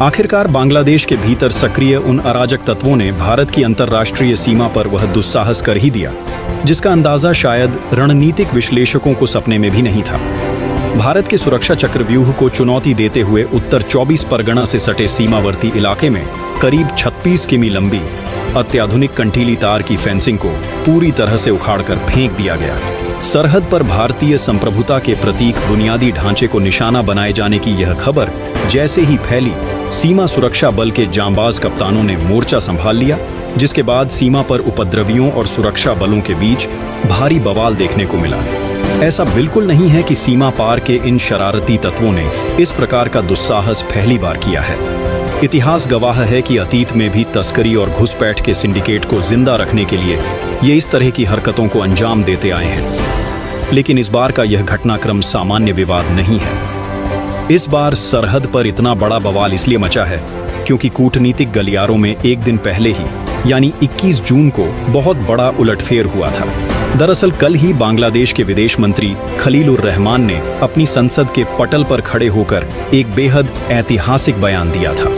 आखिरकार बांग्लादेश के भीतर सक्रिय उन अराजक तत्वों ने भारत की अंतर्राष्ट्रीय सीमा पर वह दुस्साहस कर ही दिया जिसका अंदाजा शायद रणनीतिक विश्लेषकों को सपने में भी नहीं था। भारत के सुरक्षा चक्रव्यूह को चुनौती देते हुए उत्तर 24 परगना से सटे सीमावर्ती इलाके में करीब 36 किमी लंबी अत्याधुनिक कंटीली तार की फेंसिंग को पूरी तरह से उखाड़कर फेंक दिया गया। सरहद पर भारतीय संप्रभुता के प्रतीक बुनियादी ढांचे को निशाना बनाए जाने की यह खबर जैसे ही फैली, सीमा सुरक्षा बल के जांबाज कप्तानों ने मोर्चा संभाल लिया, जिसके बाद सीमा पर उपद्रवियों और सुरक्षा बलों के बीच भारी बवाल देखने को मिला। ऐसा बिल्कुल नहीं है कि सीमा पार के इन शरारती तत्वों ने इस प्रकार का दुस्साहस पहली बार किया है। इतिहास गवाह है कि अतीत में भी तस्करी और घुसपैठ के सिंडिकेट को जिंदा रखने के लिए ये इस तरह की हरकतों को अंजाम देते आए हैं। लेकिन इस बार का यह घटनाक्रम सामान्य विवाद नहीं है। इस बार सरहद पर इतना बड़ा बवाल इसलिए मचा है क्योंकि कूटनीतिक गलियारों में एक दिन पहले ही यानी 21 जून को बहुत बड़ा उलटफेर हुआ था। दरअसल कल ही बांग्लादेश के विदेश मंत्री खलील उर रहमान ने अपनी संसद के पटल पर खड़े होकर एक बेहद ऐतिहासिक बयान दिया था।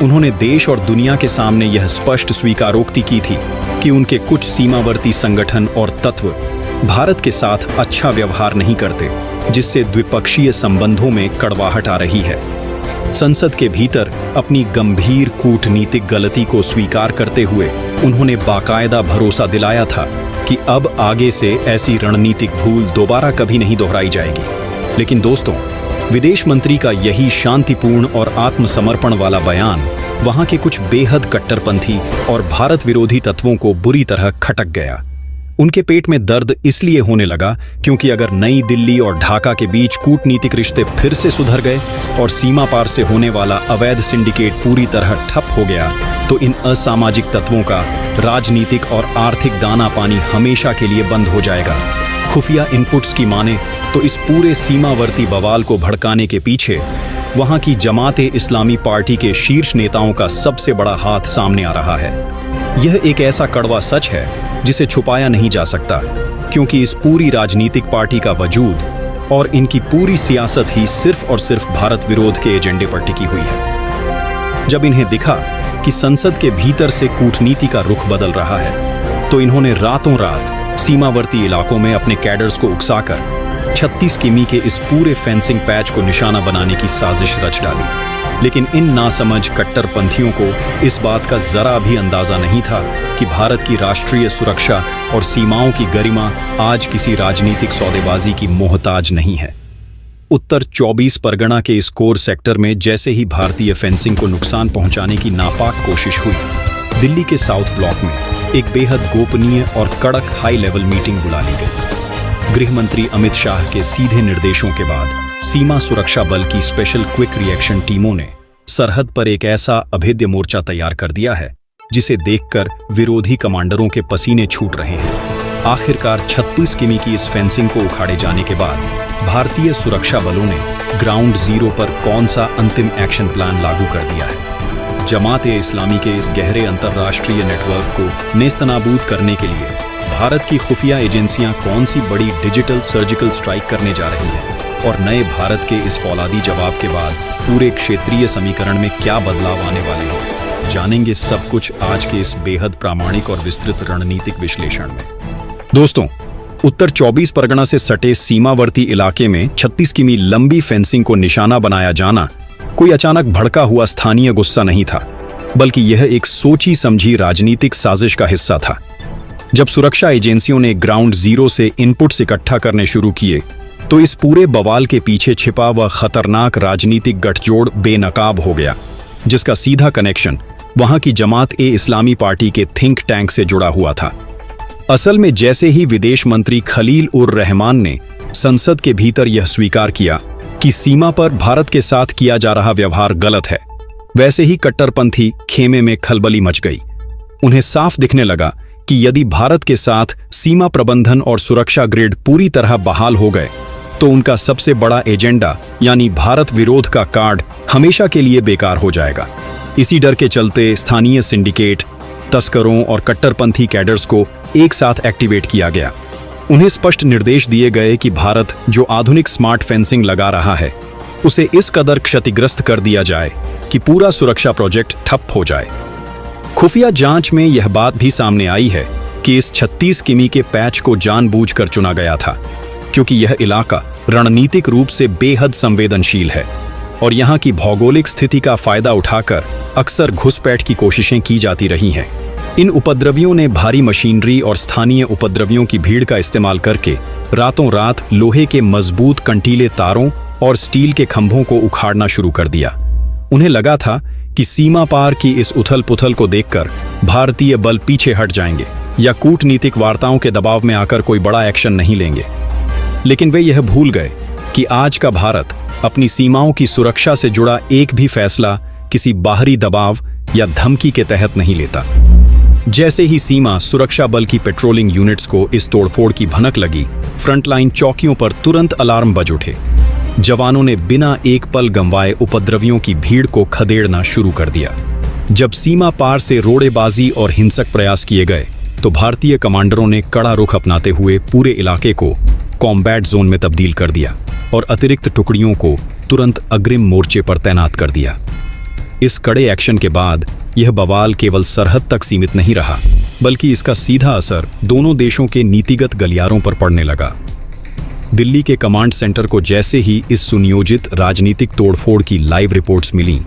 उन्होंने देश और दुनिया के सामने यह स्पष्ट स्वीकारोक्ति की थी कि उनके कुछ सीमावर्ती संगठन और तत्व भारत के साथ अच्छा व्यवहार नहीं करते, जिससे द्विपक्षीय संबंधों में कड़वाहट आ रही है। संसद के भीतर अपनी गंभीर कूटनीतिक गलती को स्वीकार करते हुए उन्होंने बाकायदा भरोसा दिलाया था कि अब आगे से ऐसी रणनीतिक भूल दोबारा कभी नहीं दोहराई जाएगी। लेकिन दोस्तों, विदेश मंत्री का यही शांतिपूर्ण और आत्मसमर्पण वाला बयान वहां के कुछ बेहद कट्टरपंथी और भारत विरोधी तत्वों को बुरी तरह खटक गया। उनके पेट में दर्द इसलिए होने लगा क्योंकि अगर नई दिल्ली और ढाका के बीच कूटनीतिक रिश्ते फिर से सुधर गए और सीमा पार से होने वाला अवैध सिंडिकेट पूरी तरह ठप हो गया, तो इन असामाजिक तत्वों का राजनीतिक और आर्थिक दाना पानी हमेशा के लिए बंद हो जाएगा। खुफिया इनपुट्स की माने तो इस पूरे सीमावर्ती बवाल को भड़काने के पीछे वहां की जमात-ए-इस्लामी पार्टी के शीर्ष नेताओं का सबसे बड़ा हाथ सामने आ रहा है। यह एक ऐसा कड़वा सच है जिसे छुपाया नहीं जा सकता, क्योंकि इस पूरी राजनीतिक पार्टी का वजूद और इनकी पूरी सियासत ही सिर्फ और सिर्फ भारत विरोध के एजेंडे पर टिकी हुई है। जब इन्हें दिखा कि संसद के भीतर से कूटनीति का रुख बदल रहा है, तो इन्होंने रातों रात सीमावर्ती इलाकों में अपने कैडर्स को उकसाकर 36 किमी के इस पूरे फेंसिंग पैच को निशाना बनाने की साजिश रच डाली। लेकिन इन नासमझ कट्टरपंथियों को इस बात का जरा भी अंदाजा नहीं था कि भारत की राष्ट्रीय सुरक्षा और सीमाओं की गरिमा आज किसी राजनीतिक सौदेबाजी की मोहताज नहीं है। उत्तर 24 परगना के इस कोर सेक्टर में जैसे ही भारतीय फेंसिंग को नुकसान पहुंचाने की नापाक कोशिश हुई, दिल्ली के साउथ ब्लॉक में एक बेहद गोपनीय और कड़क हाई लेवल मीटिंग बुला ली गई। गृह मंत्री अमित शाह के सीधे निर्देशों के बाद सीमा सुरक्षा बल की स्पेशल क्विक रिएक्शन टीमों ने सरहद पर एक ऐसा अभेद्य मोर्चा तैयार कर दिया है जिसे देखकर विरोधी कमांडरों के पसीने छूट रहे हैं। आखिरकार 36 किमी की इस फेंसिंग को उखाड़े जाने के बाद भारतीय सुरक्षा बलों ने ग्राउंड जीरो पर कौन सा अंतिम एक्शन प्लान लागू कर दिया है। जमात-ए-इस्लामी के इस गहरे अंतर्राष्ट्रीय नेटवर्क को नेस्तनाबूद करने के लिए भारत की खुफिया एजेंसियां कौन सी बड़ी डिजिटल सर्जिकल स्ट्राइक करने जा रही हैं और नए भारत के इस फौलादी जवाब के बाद पूरे क्षेत्रीय समीकरण में क्या बदलाव आने वाले हैं, जानेंगे सब कुछ आज के इस बेहद प्रामाणिक और विस्तृत रणनीतिक विश्लेषण में। दोस्तों, उत्तर 24 परगना से सटे सीमावर्ती इलाके में 36 किमी लंबी फेंसिंग को निशाना बनाया जाना कोई अचानक भड़का हुआ स्थानीय गुस्सा नहीं था, बल्कि यह एक सोची समझी राजनीतिक साजिश का हिस्सा था। जब सुरक्षा एजेंसियों ने ग्राउंड जीरो से इनपुट्स इकट्ठा करने शुरू किए, तो इस पूरे बवाल के पीछे छिपा वह खतरनाक राजनीतिक गठजोड़ बेनकाब हो गया, जिसका सीधा कनेक्शन वहां की जमात-ए-इस्लामी पार्टी के थिंक टैंक से जुड़ा हुआ था। असल में जैसे ही विदेश मंत्री खलील उर रहमान ने संसद के भीतर यह स्वीकार किया कि सीमा पर भारत के साथ किया जा रहा व्यवहार गलत है, वैसे ही कट्टरपंथी खेमे में खलबली मच गई। उन्हें साफ दिखने लगा कि यदि भारत के साथ सीमा प्रबंधन और सुरक्षा ग्रिड पूरी तरह बहाल हो गए, तो उनका सबसे बड़ा एजेंडा यानी भारत विरोध का कार्ड हमेशा के लिए बेकार हो जाएगा। इसी डर के चलते स्थानीय सिंडिकेट, तस्करों और कट्टरपंथी कैडर्स को एक साथ एक्टिवेट किया गया। उन्हें स्पष्ट निर्देश दिए गए कि भारत जो आधुनिक स्मार्ट फेंसिंग लगा रहा है, उसे इस कदर क्षतिग्रस्त कर दिया जाए कि पूरा सुरक्षा प्रोजेक्ट ठप हो जाए। खुफिया जांच में यह बात भी सामने आई है कि इस 36 किमी के पैच को जानबूझकर चुना गया था, क्योंकि यह इलाका रणनीतिक रूप से बेहद संवेदनशील है और यहाँ की भौगोलिक स्थिति का फायदा उठाकर अक्सर घुसपैठ की कोशिशें की जाती रही हैं। इन उपद्रवियों ने भारी मशीनरी और स्थानीय उपद्रवियों की भीड़ का इस्तेमाल करके रातों रात लोहे के मजबूत कंटीले तारों और स्टील के खंभों को उखाड़ना शुरू कर दिया। उन्हें लगा था कि सीमा पार की इस उथल पुथल को देखकर भारतीय बल पीछे हट जाएंगे या कूटनीतिक वार्ताओं के दबाव में आकर कोई बड़ा एक्शन नहीं लेंगे। लेकिन वे यह भूल गए कि आज का भारत अपनी सीमाओं की सुरक्षा से जुड़ा एक भी फैसला किसी बाहरी दबाव या धमकी के तहत नहीं लेता। जैसे ही सीमा सुरक्षा बल की पेट्रोलिंग यूनिट्स को इस तोड़फोड़ की भनक लगी, फ्रंटलाइन चौकियों पर तुरंत अलार्म बज उठे। जवानों ने बिना एक पल गंवाए उपद्रवियों की भीड़ को खदेड़ना शुरू कर दिया। जब सीमा पार से रोड़ेबाजी और हिंसक प्रयास किए गए तो भारतीय कमांडरों ने कड़ा रुख अपनाते हुए पूरे इलाके को कॉम्बैट जोन में तब्दील कर दिया और अतिरिक्त टुकड़ियों को तुरंत अग्रिम मोर्चे पर तैनात कर दिया। इस कड़े एक्शन के बाद यह बवाल केवल सरहद तक सीमित नहीं रहा, बल्कि इसका सीधा असर दोनों देशों के नीतिगत गलियारों पर पड़ने लगा। दिल्ली के कमांड सेंटर को जैसे ही इस सुनियोजित राजनीतिक तोड़फोड़ की लाइव रिपोर्ट्स मिलीं,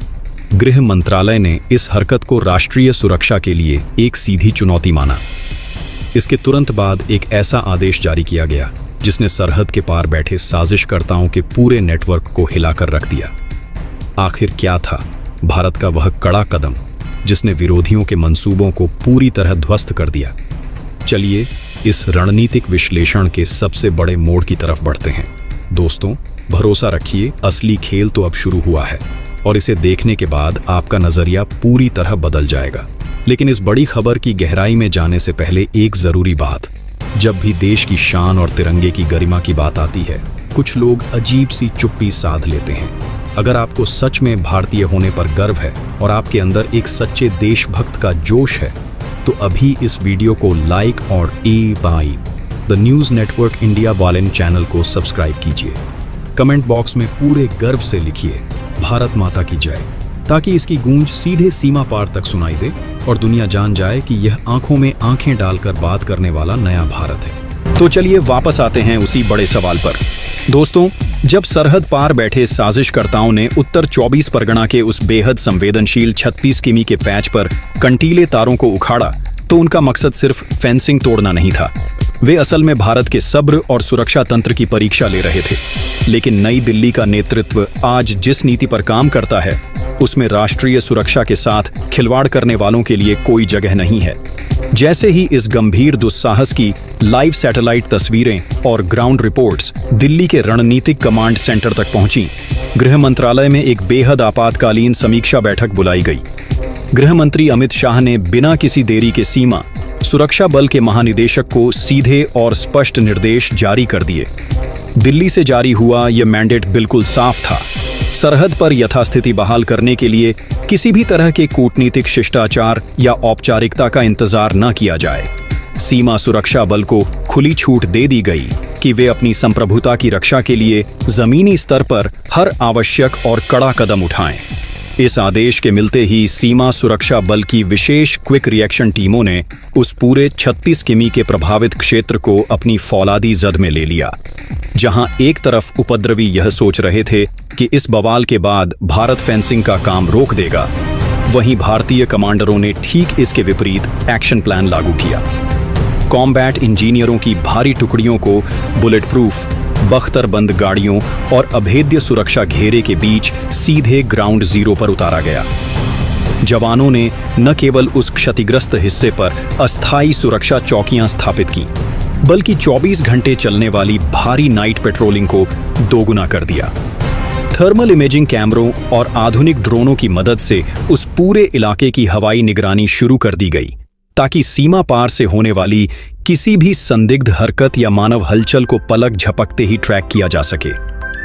गृह मंत्रालय ने इस हरकत को राष्ट्रीय सुरक्षा के लिए एक सीधी चुनौती माना। इसके तुरंत बाद एक ऐसा आदेश जारी किया गया जिसने सरहद के पार बैठे साजिशकर्ताओं के पूरे नेटवर्क को हिलाकर रख दिया। आखिर क्या था भारत का वह कड़ा कदम जिसने विरोधियों के मंसूबों को पूरी तरह ध्वस्त कर दिया? चलिए इस रणनीतिक विश्लेषण के सबसे बड़े मोड़ की तरफ बढ़ते हैं। दोस्तों, भरोसा रखिए, असली खेल तो अब शुरू हुआ है और इसे देखने के बाद आपका नजरिया पूरी तरह बदल जाएगा। लेकिन इस बड़ी खबर की गहराई में जाने से पहले एक जरूरी बात। जब भी देश की शान और तिरंगे की गरिमा की बात आती है, कुछ लोग अजीब सी चुप्पी साध लेते हैं। अगर आपको सच में भारतीय होने पर गर्व है और आपके अंदर एक सच्चे देशभक्त का जोश है, तो अभी इस वीडियो को लाइक और द न्यूज़ नेटवर्क इंडिया वालेन चैनल को सब्सक्राइब कीजिए। कमेंट बॉक्स में पूरे गर्व से लिखिए भारत माता की जय, ताकि इसकी गूंज सीधे सीमा पार तक सुनाई दे और दुनिया जान जाए कि यह आंखों में आंखें डालकर बात करने वाला नया भारत है। तो चलिए वापस आते हैं उसी बड़े सवाल पर। दोस्तों, जब सरहद पार बैठे साजिशकर्ताओं ने उत्तर 24 परगना के उस बेहद संवेदनशील 36 किमी के पैच पर कंटीले तारों को उखाड़ा, तो उनका मकसद सिर्फ फेंसिंग तोड़ना नहीं था। वे असल में भारत के सब्र और सुरक्षा तंत्र की परीक्षा ले रहे थे। लेकिन नई दिल्ली का नेतृत्व आज जिस नीति पर काम करता है, उसमें राष्ट्रीय सुरक्षा के साथ खिलवाड़ करने वालों के लिए कोई जगह नहीं है। जैसे ही इस गंभीर दुस्साहस की लाइव सैटेलाइट तस्वीरें और ग्राउंड रिपोर्ट्स दिल्ली के रणनीतिक कमांड सेंटर तक पहुंची, गृह मंत्रालय में एक बेहद आपातकालीन समीक्षा बैठक बुलाई गई। गृह मंत्री अमित शाह ने बिना किसी देरी के सीमा सुरक्षा बल के महानिदेशक को सीधे और स्पष्ट निर्देश जारी कर दिए। दिल्ली से जारी हुआ यह मैंडेट बिल्कुल साफ था। सरहद पर यथास्थिति बहाल करने के लिए किसी भी तरह के कूटनीतिक शिष्टाचार या औपचारिकता का इंतजार न किया जाए। सीमा सुरक्षा बल को खुली छूट दे दी गई कि वे अपनी संप्रभुता की रक्षा के लिए जमीनी स्तर पर हर आवश्यक और कड़ा कदम उठाएं। इस आदेश के मिलते ही सीमा सुरक्षा बल की विशेष क्विक रिएक्शन टीमों ने उस पूरे 36 किमी के प्रभावित क्षेत्र को अपनी फौलादी जद में ले लिया। जहां एक तरफ उपद्रवी यह सोच रहे थे कि इस बवाल के बाद भारत फेंसिंग का काम रोक देगा, वहीं भारतीय कमांडरों ने ठीक इसके विपरीत एक्शन प्लान लागू किया। कॉम्बैट इंजीनियरों की भारी टुकड़ियों को बुलेट प्रूफ, बख्तरबंद गाड़ियों और अभेद्य सुरक्षा घेरे के बीच सीधे ग्राउंड जीरो पर उतारा गया। जवानों ने न केवल उस क्षतिग्रस्त हिस्से पर अस्थायी सुरक्षा चौकियां स्थापित की, बल्कि 24 घंटे चलने वाली भारी नाइट पेट्रोलिंग को दोगुना कर दिया। थर्मल इमेजिंग कैमरों और आधुनिक ड्रोनों की मदद से उस पूरे इलाके की हवाई निगरानी शुरू कर दी गई, ताकि सीमा पार से होने वाली किसी भी संदिग्ध हरकत या मानव हलचल को पलक झपकते ही ट्रैक किया जा सके।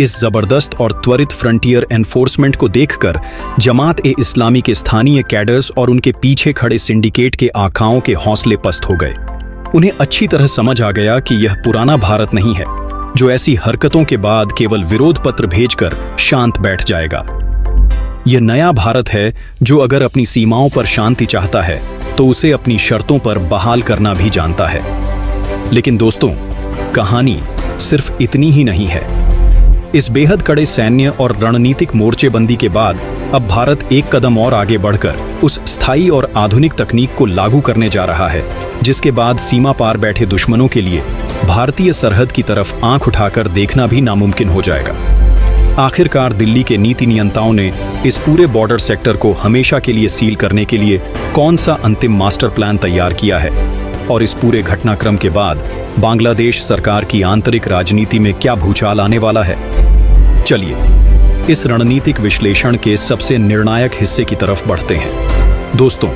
इस जबरदस्त और त्वरित फ्रंटियर एनफोर्समेंट को देखकर जमात-ए-इस्लामी के स्थानीय कैडर्स और उनके पीछे खड़े सिंडिकेट के आकाओं के हौसले पस्त हो गए। उन्हें अच्छी तरह समझ आ गया कि यह पुराना भारत नहीं है, जो ऐसी हरकतों के बाद केवल विरोध पत्र भेजकर शांत बैठ जाएगा। यह नया भारत है जो अगर अपनी सीमाओं पर शांति चाहता है तो उसे अपनी शर्तों पर बहाल करना भी जानता है। लेकिन दोस्तों, कहानी सिर्फ इतनी ही नहीं है। इस बेहद कड़े सैन्य और रणनीतिक मोर्चेबंदी के बाद अब भारत एक कदम और आगे बढ़कर उस स्थायी और आधुनिक तकनीक को लागू करने जा रहा है जिसके बाद सीमा पार बैठे दुश्मनों के लिए भारतीय सरहद की तरफ आंख उठाकर देखना भी नामुमकिन हो जाएगा। आखिरकार दिल्ली के नीति नियंताओं ने इस पूरे बॉर्डर सेक्टर को हमेशा के लिए सील करने के लिए कौन सा अंतिम मास्टर प्लान तैयार किया है, और इस पूरे घटनाक्रम के बाद बांग्लादेश सरकार की आंतरिक राजनीति में क्या भूचाल आने वाला है। चलिए इस रणनीतिक विश्लेषण के सबसे निर्णायक हिस्से की तरफ बढ़ते हैं। दोस्तों,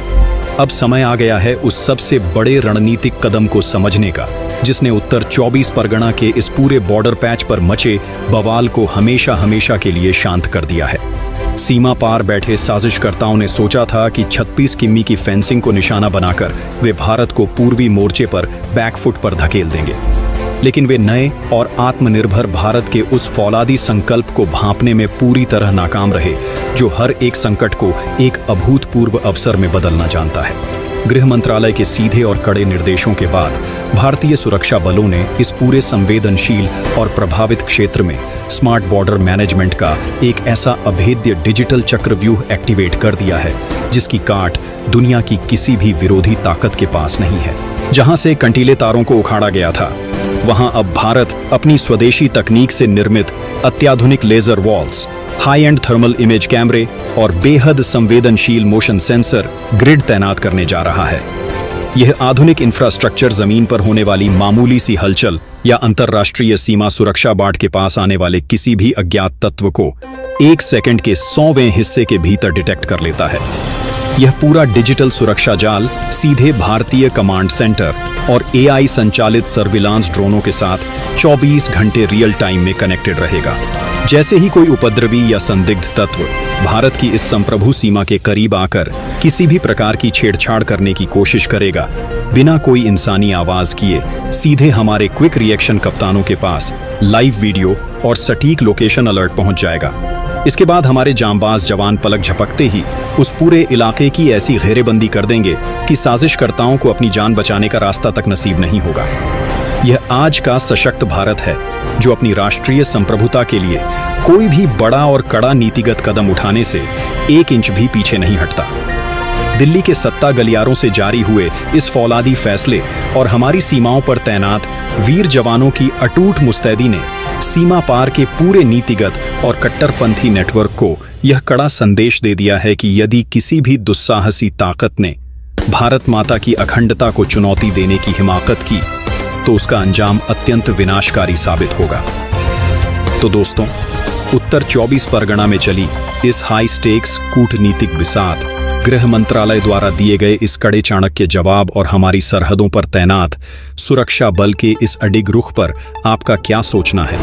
अब समय आ गया है उस सबसे बड़े रणनीतिक कदम को समझने का जिसने उत्तर 24 परगना के इस पूरे बॉर्डर पैच पर मचे बवाल को हमेशा हमेशा के लिए शांत कर दिया है। सीमा पार बैठे साजिशकर्ताओं ने सोचा था कि 36 किमी की फेंसिंग को निशाना बनाकर वे भारत को पूर्वी मोर्चे पर बैकफुट पर धकेल देंगे, लेकिन वे नए और आत्मनिर्भर भारत के उस फौलादी संकल्प को भांपने में पूरी तरह नाकाम रहे जो हर एक संकट को एक अभूतपूर्व अवसर में बदलना जानता है। गृह मंत्रालय के सीधे और कड़े निर्देशों के बाद भारतीय सुरक्षा बलों ने इस पूरे संवेदनशील और प्रभावित क्षेत्र में स्मार्ट बॉर्डर मैनेजमेंट का एक ऐसा अभेद्य डिजिटल चक्रव्यूह एक्टिवेट कर दिया है जिसकी काट दुनिया की किसी भी विरोधी ताकत के पास नहीं है। जहां से कंटीले तारों को उखाड़ा गया था, वहां अब भारत अपनी स्वदेशी तकनीक से निर्मित अत्याधुनिक laser walls, high end thermal image कैमरे और बेहद संवेदनशील मोशन सेंसर ग्रिड तैनात करने जा रहा है। यह आधुनिक इंफ्रास्ट्रक्चर जमीन पर होने वाली मामूली सी हलचल या अंतर्राष्ट्रीय सीमा सुरक्षा बाड़ के पास आने वाले किसी भी अज्ञात तत्व को 1 सेकंड के 100वें हिस्से के भीतर डिटेक्ट कर लेता है। यह पूरा डिजिटल सुरक्षा जाल सीधे भारतीय कमांड सेंटर और AI संचालित सर्विलांस ड्रोनों के साथ 24 घंटे रियल टाइम में कनेक्टेड रहेगा। जैसे ही कोई उपद्रवी या संदिग्ध तत्व भारत की इस संप्रभु सीमा के करीब आकर किसी भी प्रकार की छेड़छाड़ करने की कोशिश करेगा, बिना कोई इंसानी आवाज किए सीधे हमारे क्विक रिएक्शन कप्तानों के पास लाइव वीडियो और सटीक लोकेशन अलर्ट पहुंच जाएगा। इसके बाद हमारे जांबाज जवान पलक झपकते ही उस पूरे इलाके की ऐसी घेरेबंदी कर देंगे कि साजिशकर्ताओं को अपनी जान बचाने का रास्ता तक नसीब नहीं होगा। यह आज का सशक्त भारत है जो अपनी राष्ट्रीय संप्रभुता के लिए कोई भी बड़ा और कड़ा नीतिगत कदम उठाने से 1 इंच भी पीछे नहीं हटता। दिल्ली के सत्ता गलियारों से जारी हुए इस फौलादी फैसले और हमारी सीमाओं पर तैनात वीर जवानों की अटूट मुस्तैदी ने सीमा पार के पूरे नीतिगत और कट्टरपंथी नेटवर्क को यह कड़ा संदेश दे दिया है कि यदि किसी भी दुस्साहसी ताकत ने भारत माता की अखंडता को चुनौती देने की हिमाकत की तो उसका अंजाम अत्यंत विनाशकारी साबित होगा। तो दोस्तों, उत्तर 24 परगना में चली इस हाई स्टेक्स कूटनीतिक बिसात, गृह मंत्रालय द्वारा दिए गए इस कड़े चाणक्य जवाब और हमारी सरहदों पर तैनात सुरक्षा बल के इस अडिग रुख पर आपका क्या सोचना है?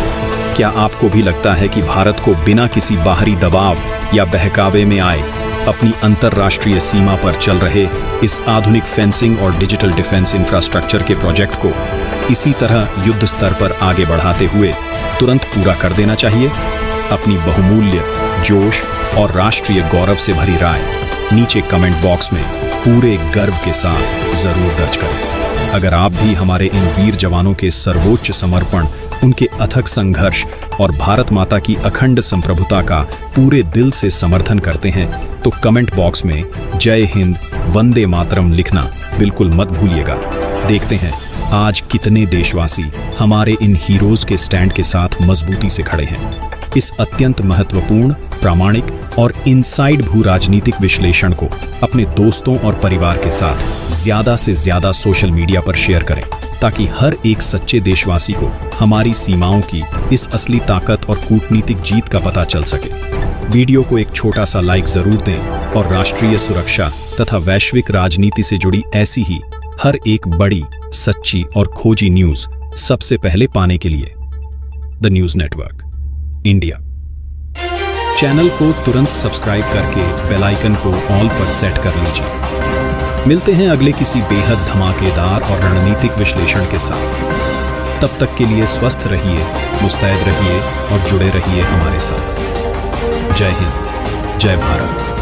क्या आपको भी लगता है कि भारत को बिना किसी बाहरी दबाव या बहकावे में आए अपनी अंतर्राष्ट्रीय सीमा पर चल रहे इस आधुनिक फेंसिंग और डिजिटल डिफेंस इंफ्रास्ट्रक्चर के प्रोजेक्ट को इसी तरह युद्ध स्तर पर आगे बढ़ाते हुए तुरंत पूरा कर देना चाहिए? अपनी बहुमूल्य, जोश और राष्ट्रीय गौरव से भरी राय नीचे कमेंट बॉक्स में पूरे गर्व के साथ जरूर दर्ज करें। अगर आप भी हमारे इन वीर जवानों के सर्वोच्च समर्पण, उनके अथक संघर्ष और भारत माता की अखंड संप्रभुता का पूरे दिल से समर्थन करते हैं तो कमेंट बॉक्स में जय हिंद, वंदे मातरम लिखना बिल्कुल मत भूलिएगा। देखते हैं आज कितने देशवासी हमारे इन हीरोज के स्टैंड के साथ मजबूती से खड़े हैं। इस अत्यंत महत्वपूर्ण, प्रामाणिक और इनसाइड भू राजनीतिक विश्लेषण को अपने दोस्तों और परिवार के साथ ज्यादा से ज्यादा सोशल मीडिया पर शेयर करें ताकि हर एक सच्चे देशवासी को हमारी सीमाओं की इस असली ताकत और कूटनीतिक जीत का पता चल सके। वीडियो को एक छोटा सा लाइक जरूर दें और राष्ट्रीय सुरक्षा तथा वैश्विक राजनीति से जुड़ी ऐसी ही हर एक बड़ी, सच्ची और खोजी न्यूज सबसे पहले पाने के लिए the news network India channel को तुरंत सब्सक्राइब करके बेल आइकन को ऑल पर सेट कर लीजिए। मिलते हैं अगले किसी बेहद धमाकेदार और रणनीतिक विश्लेषण के साथ। तब तक के लिए स्वस्थ रहिए, मुस्तैद रहिए और जुड़े रहिए हमारे साथ। जय हिंद, जय भारत।